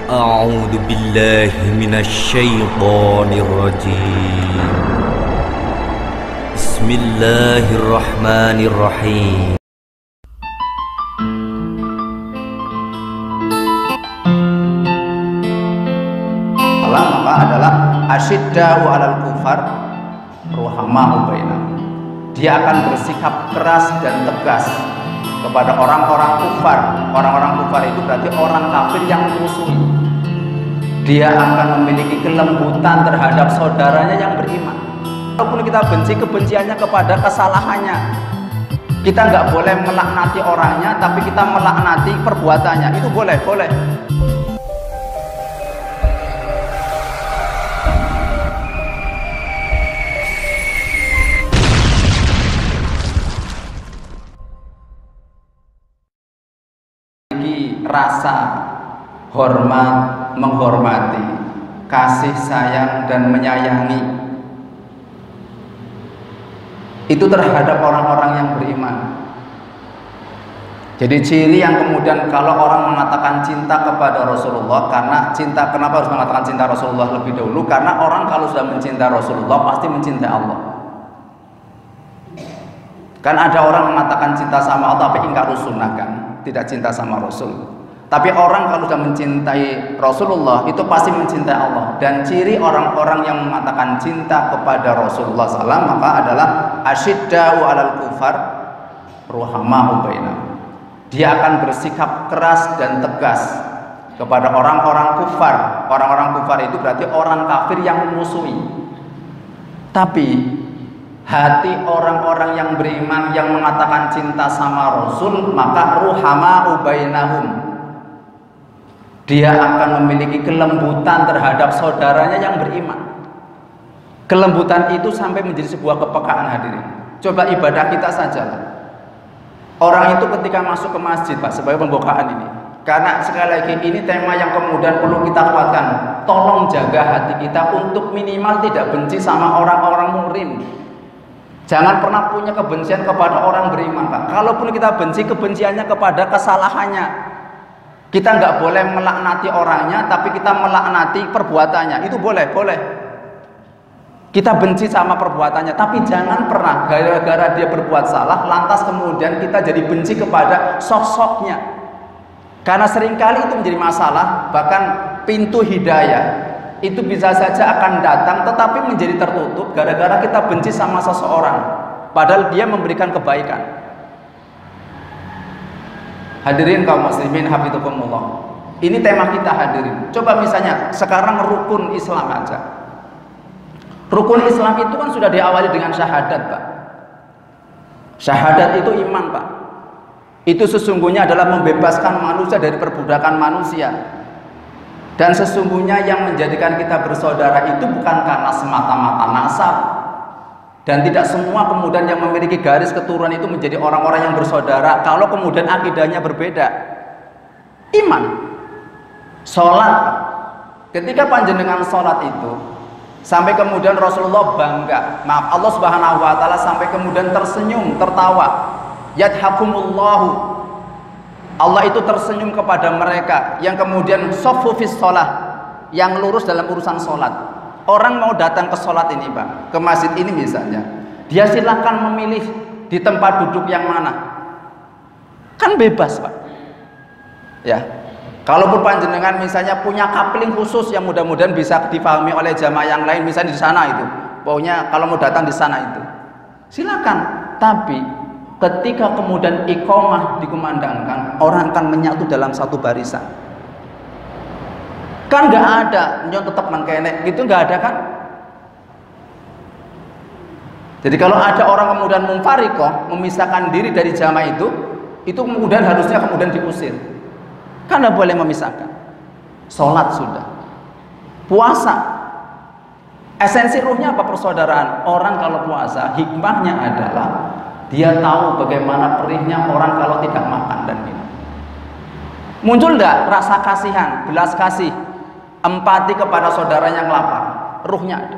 A'udzu billahi minasyaitonir rajim. Bismillahirrahmanirrahim. Maka adalah asyidda'u 'alal kufar ruhama'u bainahum. Dia akan bersikap keras dan tegas kepada orang-orang kufar. Orang-orang kufar itu berarti orang kafir yang musuhi. Dia akan memiliki kelembutan terhadap saudaranya yang beriman. Walaupun kita benci, kebenciannya kepada kesalahannya. Kita nggak boleh melaknati orangnya, tapi kita melaknati perbuatannya. Itu boleh. Rasa hormat, menghormati, kasih sayang dan menyayangi itu terhadap orang-orang yang beriman. Jadi ciri yang kemudian kalau orang mengatakan cinta kepada Rasulullah, karena cinta, kenapa harus mengatakan cinta Rasulullah lebih dahulu? Karena orang kalau sudah mencinta Rasulullah pasti mencintai Allah. Kan ada orang mengatakan cinta sama Allah tapi ingkar sunnah, kan, tidak cinta sama Rasul. Tapi orang kalau sudah mencintai Rasulullah itu pasti mencintai Allah. Dan ciri orang-orang yang mengatakan cinta kepada Rasulullah SAW maka adalah asyidda'u 'alal kufar ruhama'u bainahum. Dia akan bersikap keras dan tegas kepada orang-orang kufar. Orang-orang kufar itu berarti orang kafir yang memusuhi. Tapi hati orang-orang yang beriman yang mengatakan cinta sama Rasul maka ruhama'u bainahum. Dia akan memiliki kelembutan terhadap saudaranya yang beriman. Kelembutan itu sampai menjadi sebuah kepekaan, hadirin. Coba ibadah kita saja. Orang itu ketika masuk ke masjid, Pak, sebagai pembukaan ini. Karena sekali lagi ini tema yang kemudian perlu kita kuatkan. Tolong jaga hati kita untuk minimal tidak benci sama orang-orang murim. Jangan pernah punya kebencian kepada orang beriman, Pak. Kalaupun kita benci, kebenciannya kepada kesalahannya. Kita nggak boleh melaknati orangnya, tapi kita melaknati perbuatannya. Itu boleh. Kita benci sama perbuatannya, tapi jangan pernah gara-gara dia berbuat salah, lantas kemudian kita jadi benci kepada sosoknya. Karena seringkali itu menjadi masalah, bahkan pintu hidayah itu bisa saja akan datang, tetapi menjadi tertutup gara-gara kita benci sama seseorang, padahal dia memberikan kebaikan. Hadirin kaum muslimin hafizakumullah. Ini tema kita, hadirin. Coba misalnya sekarang rukun Islam aja. Rukun Islam itu kan sudah diawali dengan syahadat, Pak. Syahadat itu iman, Pak. Itu sesungguhnya adalah membebaskan manusia dari perbudakan manusia. Dan sesungguhnya yang menjadikan kita bersaudara itu bukan karena semata-mata nasab. Dan tidak semua kemudian yang memiliki garis keturunan itu menjadi orang-orang yang bersaudara kalau kemudian akidahnya berbeda. Iman, sholat, ketika panjenengan sholat itu sampai kemudian Rasulullah bangga, maaf, Allah Subhanahu wa ta'ala sampai kemudian tersenyum, tertawa. Yadhakumullahu, Allah itu tersenyum kepada mereka yang kemudian shoffu fis sholah, yang lurus dalam urusan sholat. Orang mau datang ke sholat ini, Pak, ke masjid ini misalnya, dia silakan memilih di tempat duduk yang mana, kan bebas, Pak. Ya, kalaupun panjenengan misalnya punya kapling khusus yang mudah-mudahan bisa dipahami oleh jamaah yang lain, misalnya di sana itu, pokoknya kalau mau datang di sana itu, silakan. Tapi ketika kemudian iqomah dikumandangkan, orang akan menyatu dalam satu barisan. Kan nggak ada nyon tetap mengkenek gitu, nggak ada, kan? Jadi kalau ada orang kemudian munfarikoh, memisahkan diri dari jamaah itu kemudian harusnya kemudian diusir. Kan nggak boleh memisahkan. Sholat sudah, puasa, esensi ruhnya apa? Persaudaraan. Orang kalau puasa, hikmahnya adalah dia tahu bagaimana perihnya orang kalau tidak makan dan minum. Muncul nggak rasa kasihan, belas kasih, empati kepada saudara yang lapar? Ruhnya ada.